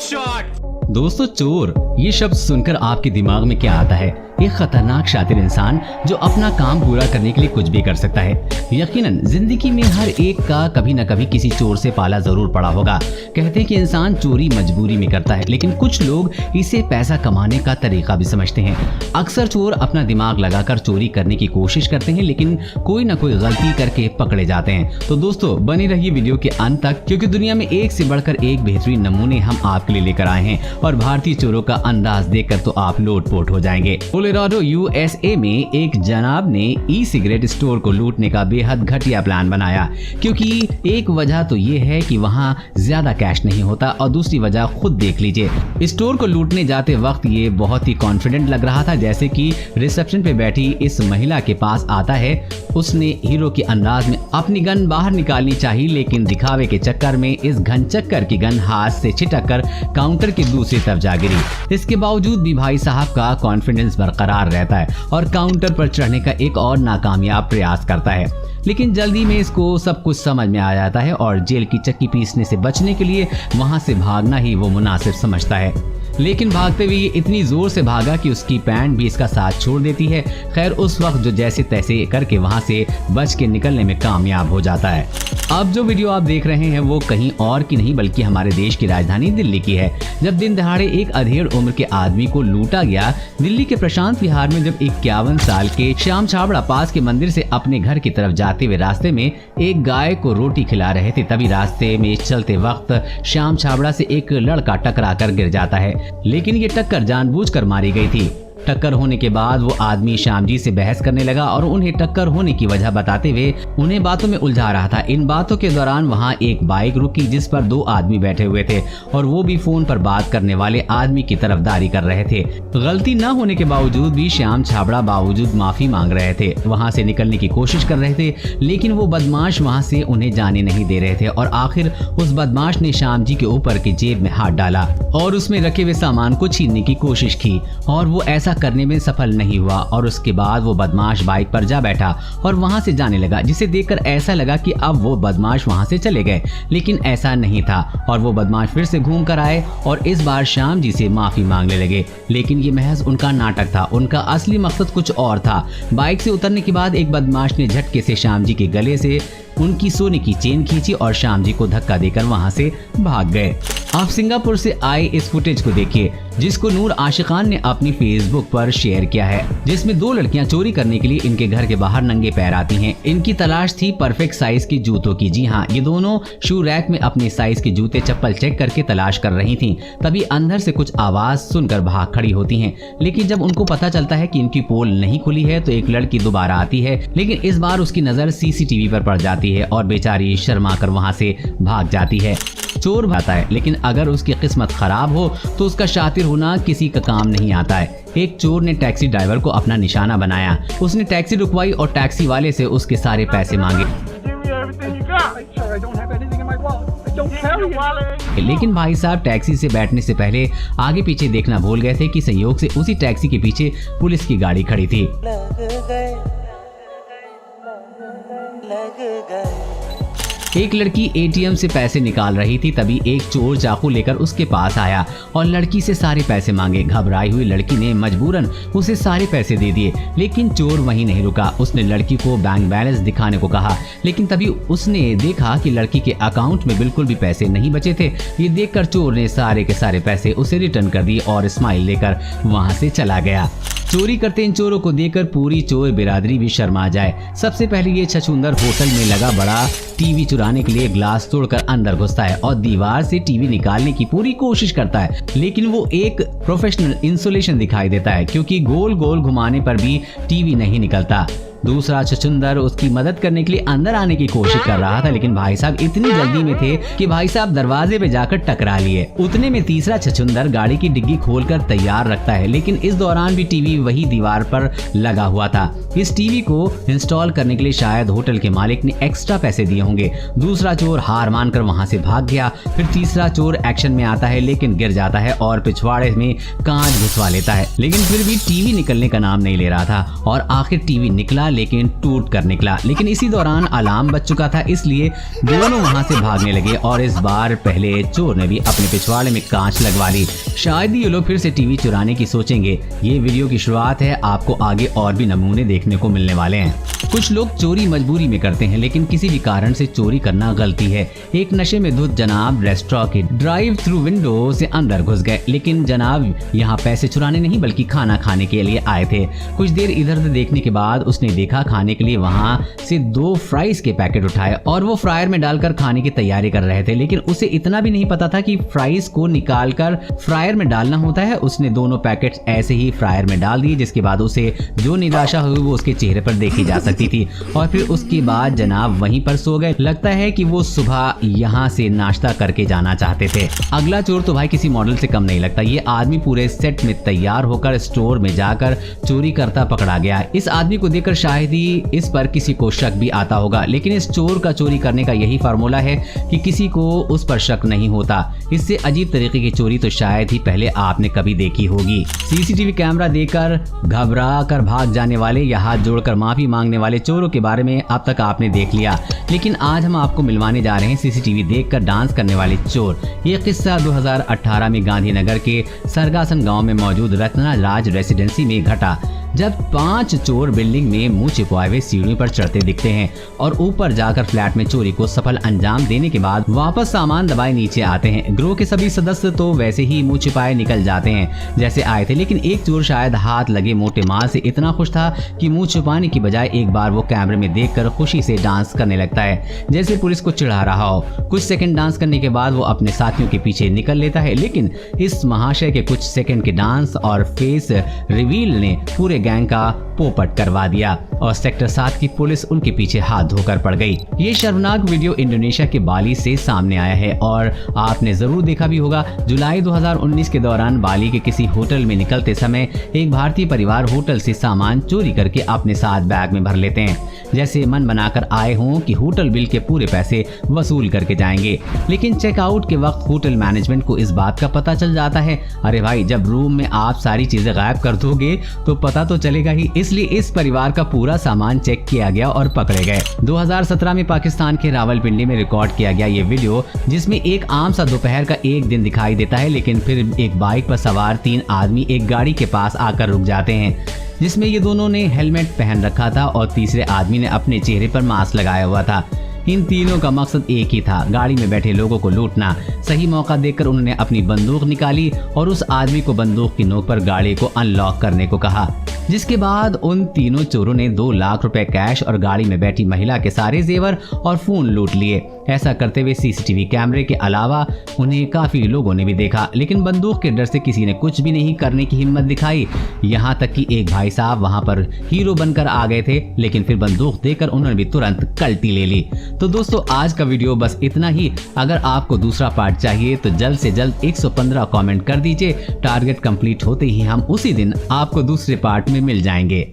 दोस्तों, चोर ये शब्द सुनकर आपके दिमाग में क्या आता है? एक खतरनाक शातिर इंसान जो अपना काम पूरा करने के लिए कुछ भी कर सकता है। यकीनन जिंदगी में हर एक का कभी न कभी किसी चोर से पाला जरूर पड़ा होगा। कहते हैं कि इंसान चोरी मजबूरी में करता है, लेकिन कुछ लोग इसे पैसा कमाने का तरीका भी समझते हैं। अक्सर चोर अपना दिमाग लगाकर चोरी करने की कोशिश करते हैं, लेकिन कोई न कोई गलती करके पकड़े जाते हैं। तो दोस्तों, बनी रहिए वीडियो के अंत तक, क्योंकि दुनिया में एक से बढ़कर एक बेहतरीन नमूने हम आपके लिए लेकर आए हैं और भारतीय चोरों का अंदाज देखकर तो आप लोटपोट हो जाएंगे। कोलोराडो यूएसए में एक जनाब ने ई सिगरेट स्टोर को लूटने का बेहद घटिया प्लान बनाया, क्योंकि एक वजह तो ये है कि वहाँ ज्यादा कैश नहीं होता और दूसरी वजह खुद देख लीजिए। स्टोर को लूटने जाते वक्त ये बहुत ही कॉन्फिडेंट लग रहा था, जैसे कि रिसेप्शन पे बैठी इस महिला के पास आता है। उसने हीरो के अंदाज में अपनी गन बाहर निकालनी चाहिए, लेकिन दिखावे के चक्कर में इस घनचक्कर की गन हाथ से छिटक कर काउंटर की दूसरी तरफ जा गिरी। इसके बावजूद भी भाई साहब का कॉन्फिडेंस बरकरार रहता है और काउंटर पर चढ़ने का एक और नाकामयाब प्रयास करता है, लेकिन जल्दी में इसको सब कुछ समझ में आ जाता है और जेल की चक्की पीसने से बचने के लिए वहां से भागना ही वो मुनासिब समझता है। लेकिन भागते हुए ये इतनी जोर से भागा कि उसकी पैंट भी इसका साथ छोड़ देती है। खैर, उस वक्त जो जैसे तैसे करके वहां से बच के निकलने में कामयाब हो जाता है। अब जो वीडियो आप देख रहे हैं वो कहीं और की नहीं बल्कि हमारे देश की राजधानी दिल्ली की है। जब दिन दहाड़े एक अधेड़ उम्र के आदमी को लूटा गया। दिल्ली के प्रशांत विहार में जब 51 साल के श्याम छाबड़ा पास के मंदिर से अपने घर की तरफ जाते हुए रास्ते में एक गाय को रोटी खिला रहे थे, तभी रास्ते में चलते वक्त श्याम छाबड़ा से एक लड़का टकरा कर गिर जाता है, लेकिन ये टक्कर जानबूझकर मारी गई थी। टक्कर होने के बाद वो आदमी श्याम जी से बहस करने लगा और उन्हें टक्कर होने की वजह बताते हुए उन्हें बातों में उलझा रहा था। इन बातों के दौरान वहाँ एक बाइक रुकी जिस पर 2 आदमी बैठे हुए थे और वो भी फोन पर बात करने वाले आदमी की तरफदारी कर रहे थे। गलती न होने के बावजूद भी श्याम छाबड़ा बावजूद माफी मांग रहे थे, वहाँ से निकलने की कोशिश कर रहे थे, लेकिन वो बदमाश वहाँ से उन्हें जाने नहीं दे रहे थे और आखिर उस बदमाश ने श्याम जी के ऊपर की जेब में हाथ डाला और उसमें रखे हुए सामान को छीनने की कोशिश की और वो ऐसा करने में सफल नहीं हुआ और उसके बाद वो बदमाश बाइक पर जा बैठा और वहां से जाने लगा, जिसे देखकर ऐसा लगा कि अब वो बदमाश वहां से चले गए, लेकिन ऐसा नहीं था और वो बदमाश फिर से घूम कर आए और इस बार श्याम जी से माफी मांगने लगे। लेकिन ये महज उनका नाटक था, उनका असली मकसद कुछ और था। बाइक से उतरने के बाद एक बदमाश ने झटके से श्याम जी के गले से उनकी सोने की चेन खींची और श्याम जी को धक्का देकर वहां से भाग गए। आप सिंगापुर से आए इस फुटेज को देखिए, जिसको नूर आशिकान ने अपनी फेसबुक पर शेयर किया है, जिसमें 2 लड़कियां चोरी करने के लिए इनके घर के बाहर नंगे पैर आती हैं। इनकी तलाश थी परफेक्ट साइज के जूतों की। जी हाँ, ये दोनों शू रैक में अपने साइज के जूते चप्पल चेक करके तलाश कर रही थीं। तभी अंदर से कुछ आवाज सुनकर भाग खड़ी होती हैं, लेकिन जब उनको पता चलता है कि इनकी पोल नहीं खुली है तो एक लड़की दोबारा आती है, लेकिन इस बार उसकी नजर सीसीटीवी पर पड़ जाती है और बेचारी शर्मा कर वहां से भाग जाती है। चोर भाता है, लेकिन अगर उसकी किस्मत खराब हो तो उसका शातिर होना किसी का काम नहीं आता है। एक चोर ने टैक्सी ड्राइवर को अपना निशाना बनाया। उसने टैक्सी रुकवाई और टैक्सी वाले से उसके सारे पैसे मांगे, लेकिन भाई साहब टैक्सी से बैठने से पहले आगे पीछे देखना भूल गए थे कि संयोग से उसी टैक्सी के पीछे पुलिस की गाड़ी खड़ी थी। एक लड़की एटीएम से पैसे निकाल रही थी, तभी एक चोर चाकू लेकर उसके पास आया और लड़की से सारे पैसे मांगे। घबराई हुई लड़की ने मजबूरन उसे सारे पैसे दे दिए, लेकिन चोर वहीं नहीं रुका। उसने लड़की को बैंक बैलेंस दिखाने को कहा, लेकिन तभी उसने देखा कि लड़की के अकाउंट में बिल्कुल भी पैसे नहीं बचे थे। ये देखकर चोर ने सारे के सारे पैसे उसे रिटर्न कर दिए और स्माइल लेकर वहां से चला गया। चोरी करते इन चोरों को देखकर पूरी चोर बिरादरी भी शर्मा जाए। सबसे पहले ये छछूंदर होटल में लगा बड़ा टीवी चुराने के लिए ग्लास तोड़कर अंदर घुसता है और दीवार से टीवी निकालने की पूरी कोशिश करता है, लेकिन वो एक प्रोफेशनल इंसुलेशन दिखाई देता है, क्योंकि गोल गोल घुमाने पर भी टीवी नहीं निकलता। दूसरा छछूंदर उसकी मदद करने के लिए अंदर आने की कोशिश कर रहा था, लेकिन भाई साहब इतनी जल्दी में थे कि भाई साहब दरवाजे पे जाकर टकरा लिए। उतने में तीसरा छछूंदर गाड़ी की डिग्गी खोलकर तैयार रखता है, लेकिन इस दौरान भी टीवी वही दीवार पर लगा हुआ था। इस टीवी को इंस्टॉल करने के लिए शायद होटल के मालिक ने एक्स्ट्रा पैसे दिए होंगे। दूसरा चोर हार मानकर वहां से भाग गया। फिर तीसरा चोर एक्शन में आता है, लेकिन गिर जाता है और पिछवाड़े में कांच घुसवा लेता है, लेकिन फिर भी टीवी निकलने का नाम नहीं ले रहा था और आखिर टीवी निकला, लेकिन टूट कर निकला। लेकिन इसी दौरान अलार्म बज चुका था, इसलिए दोनों वहां से भागने लगे और इस बार पहले चोर ने भी अपने पिछवाड़े में कांच लगवा ली। शायद ये लोग फिर से टीवी चुराने की सोचेंगे। ये वीडियो की शुरुआत है, आपको आगे और भी नमूने देखने को मिलने वाले हैं। कुछ लोग चोरी मजबूरी में करते हैं, लेकिन किसी भी कारण से चोरी करना गलती है। एक नशे में धुत जनाब रेस्टोरेंट के ड्राइव थ्रू विंडो से अंदर घुस गए, लेकिन जनाब यहाँ पैसे चुराने नहीं बल्कि खाना खाने के लिए आए थे। कुछ देर इधर उधर देखने के बाद उसने देखा खाने के लिए वहाँ से 2 फ्राइज के पैकेट उठाए और वो फ्रायर में डालकर खाने की तैयारी कर रहे थे। लेकिन उसे इतना भी नहीं पता था कि फ्राइज को निकालकर फ्रायर में डालना होता है। उसने दोनों पैकेट्स ऐसे ही फ्रायर में डाल दिए, जिसके बाद उसे जो निराशा हुई वो उसके चेहरे पर देखी जा सकती थी। और फिर उसके बाद जनाब वहीं पर सो गए। लगता है कि वो सुबह यहाँ से नाश्ता करके जाना चाहते थे। अगला चोर तो भाई किसी मॉडल से कम नहीं लगता। ये आदमी पूरे सेट में तैयार होकर स्टोर में जाकर चोरी करता पकड़ा गया। इस आदमी को देखकर शायद ही इस पर किसी को शक भी आता होगा, लेकिन इस चोर का चोरी करने का यही फार्मूला है कि किसी को उस पर शक नहीं होता। इससे अजीब तरीके की चोरी तो शायद ही पहले आपने कभी देखी होगी। सीसीटीवी कैमरा देखकर घबरा कर भाग जाने वाले या हाथ जोड़कर माफी मांगने वाले चोरों के बारे में अब तक आपने देख लिया, लेकिन आज हम आपको मिलवाने जा रहे हैं सीसीटीवी देखकर डांस करने वाले चोर। ये किस्सा 2018 में गांधीनगर के सरगासन गांव में मौजूद रत्ना राज रेसिडेंसी में घटा, जब 5 चोर बिल्डिंग में मुंह छिपाए हुए सीढ़ियों पर चढ़ते दिखते हैं और ऊपर जाकर फ्लैट में चोरी को सफल अंजाम देने के बाद वापस सामान दबाए नीचे आते हैं। ग्रोह के सभी सदस्य तो वैसे ही मुंह छिपाए निकल जाते हैं जैसे आए थे, लेकिन एक चोर शायद हाथ लगे मोटे माल से इतना खुश था कि मुंह छुपाने की बजाय एक बार वो कैमरे में देखकर खुशी से डांस करने लगता है, जैसे पुलिस को चिढ़ा रहा हो। कुछ सेकंड डांस करने के बाद वो अपने साथियों के पीछे निकल लेता है, लेकिन इस महाशय के कुछ सेकंड के डांस और फेस रिवील ने पूरे गैंग का पोपट करवा दिया और सेक्टर 7 की पुलिस उनके पीछे हाथ धोकर पड़ गई। ये शर्मनाक वीडियो इंडोनेशिया के बाली से सामने आया है और आपने जरूर देखा भी होगा। जुलाई 2019 के दौरान बाली के किसी होटल में निकलते समय एक भारतीय परिवार होटल से सामान चोरी करके अपने साथ बैग में भर लेते हैं, जैसे मन बनाकर आए हों कि होटल बिल के पूरे पैसे वसूल करके जाएंगे। लेकिन चेकआउट के वक्त होटल मैनेजमेंट को इस बात का पता चल जाता है। अरे भाई, जब रूम में आप सारी चीजें गायब कर दोगे तो पता तो चलेगा ही। इसलिए इस परिवार का पूरा सामान चेक किया गया और पकड़े गए। 2017 में पाकिस्तान के रावलपिंडी में रिकॉर्ड किया गया ये वीडियो, जिसमें एक आम सा दोपहर का एक दिन दिखाई देता है, लेकिन फिर एक बाइक पर सवार 3 आदमी एक गाड़ी के पास आकर रुक जाते हैं, जिसमें ये दोनों ने हेलमेट पहन रखा था और तीसरे आदमी ने अपने चेहरे पर मास्क लगाया हुआ था। इन तीनों का मकसद एक ही था, गाड़ी में बैठे लोगों को लूटना। सही मौका देखकर उन्होंने अपनी बंदूक निकाली और उस आदमी को बंदूक की नोक पर गाड़ी को अनलॉक करने को कहा, जिसके बाद उन तीनों चोरों ने 2 लाख रुपए कैश और गाड़ी में बैठी महिला के सारे जेवर और फोन लूट लिए। ऐसा करते हुए सीसीटीवी कैमरे के अलावा उन्हें काफी लोगों ने भी देखा, लेकिन बंदूक के डर से किसी ने कुछ भी नहीं करने की हिम्मत दिखाई। यहाँ तक कि एक भाई साहब वहाँ पर हीरो बनकर आ गए थे, लेकिन फिर बंदूक देकर उन्होंने भी तुरंत कल्टी ले ली। तो दोस्तों, आज का वीडियो बस इतना ही। अगर आपको दूसरा पार्ट चाहिए तो जल्द से जल्द 115 कमेंट कर दीजिए। टारगेट कंप्लीट होते ही हम उसी दिन आपको दूसरे पार्ट में मिल जाएंगे।